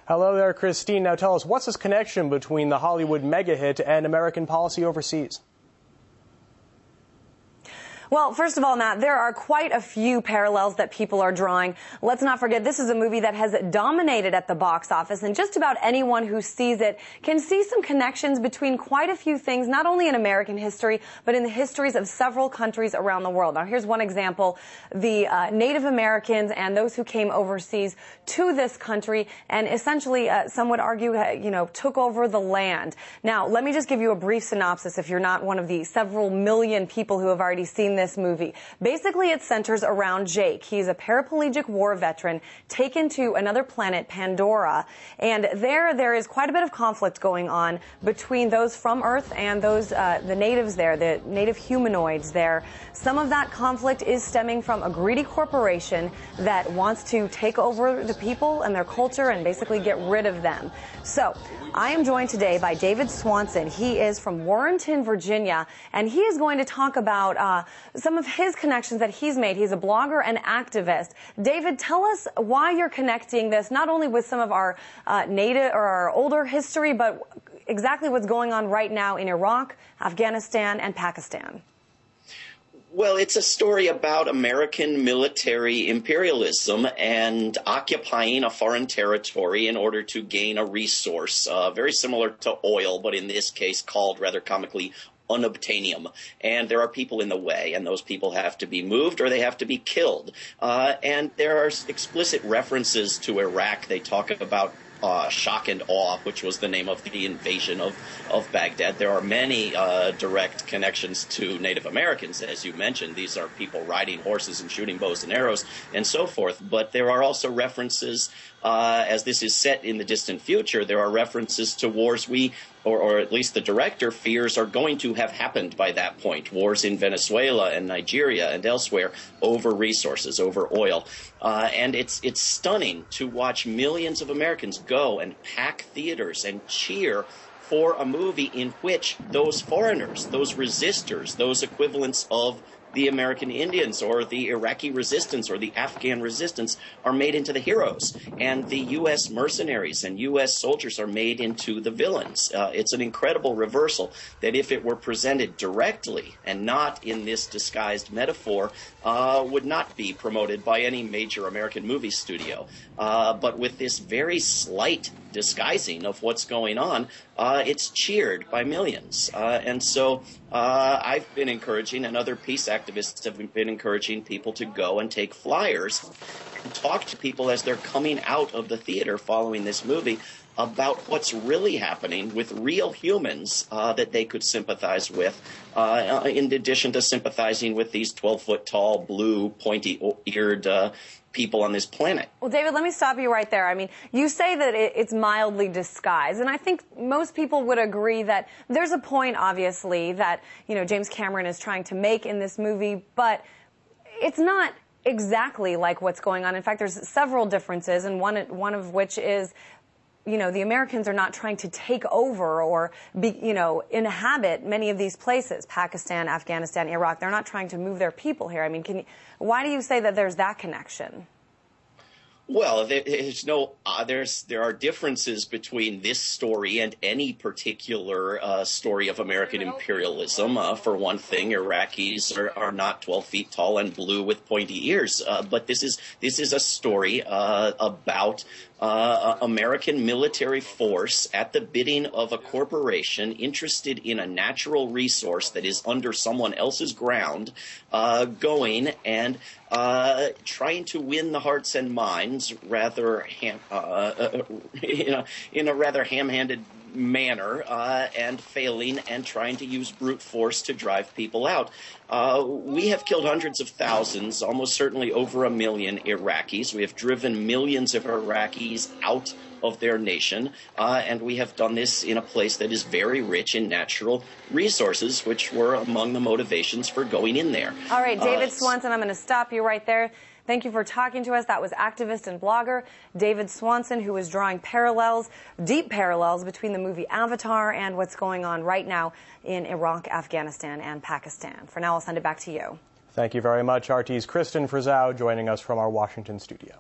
Hello there, Christine. Now tell us, what's this connection between the Hollywood mega hit and American policy overseas? Well, first of all, Matt, there are quite a few parallels that people are drawing. Let's not forget, this is a movie that has dominated at the box office, and just about anyone who sees it can see some connections between quite a few things, not only in American history, but in the histories of several countries around the world. Now, here's one example. The Native Americans and those who came overseas to this country and essentially, some would argue, took over the land. Now, let me just give you a brief synopsis if you're not one of the several million people who have already seen this movie. Basically, it centers around Jake. He's a paraplegic war veteran taken to another planet, Pandora, and there is quite a bit of conflict going on between those from Earth and those the natives there, the native humanoids there. Some of that conflict is stemming from a greedy corporation that wants to take over the people and their culture and basically get rid of them. So, I am joined today by David Swanson. He is from Warrenton, Virginia, and he is going to talk about some of his connections that he's made. He's a blogger and activist. David, tell us why you're connecting this, not only with some of our native or our older history, but exactly what's going on right now in Iraq, Afghanistan, and Pakistan. Well, it's a story about American military imperialism and occupying a foreign territory in order to gain a resource, very similar to oil, but in this case called rather comically unobtainium. And there are people in the way, and those people have to be moved or they have to be killed. And there are explicit references to Iraq. They talk about shock and awe, which was the name of the invasion of Baghdad. There are many direct connections to Native Americans, as you mentioned. These are people riding horses and shooting bows and arrows and so forth. But there are also references, as this is set in the distant future, there are references to wars or at least the director fears are going to have happened by that point. Wars in Venezuela and Nigeria and elsewhere over resources, over oil. And it's stunning to watch millions of Americans go and pack theaters and cheer for a movie in which those foreigners, those resistors, those equivalents of the American Indians or the Iraqi resistance or the Afghan resistance are made into the heroes, and the U.S. mercenaries and U.S. soldiers are made into the villains. It's an incredible reversal that, if it were presented directly and not in this disguised metaphor, would not be promoted by any major American movie studio. But with this very slight disguising of what's going on, it's cheered by millions. And so I've been encouraging, and other peace activists have been encouraging people to go and take flyers and talk to people as they're coming out of the theater following this movie about what's really happening with real humans that they could sympathize with, in addition to sympathizing with these 12-foot-tall, blue, pointy-eared people on this planet. Well, David, let me stop you right there. I mean, you say that it's mildly disguised, and I think most people would agree that there's a point, obviously, that, James Cameron is trying to make in this movie, but it's not exactly like what's going on. In fact, there's several differences, and one of which is, the Americans are not trying to take over or inhabit many of these places, Pakistan, Afghanistan, Iraq. They're not trying to move their people here. I mean, why do you say that there's that connection? Well, there are differences between this story and any particular story of American imperialism. For one thing, Iraqis are not 12 feet tall and blue with pointy ears. But this is a story about American military force at the bidding of a corporation interested in a natural resource that is under someone else's ground, going and trying to win the hearts and minds rather in a rather ham-handed manner, and failing and trying to use brute force to drive people out. We have killed hundreds of thousands, almost certainly over 1 million Iraqis. We have driven millions of Iraqis out of their nation, and we have done this in a place that is very rich in natural resources, which were among the motivations for going in there. All right, David Swanson, I'm going to stop you right there. Thank you for talking to us. That was activist and blogger David Swanson, who is drawing parallels, deep parallels, between the movie Avatar and what's going on right now in Iraq, Afghanistan, and Pakistan. For now, I'll send it back to you. Thank you very much, RT's Kristen Frizzau, joining us from our Washington studio.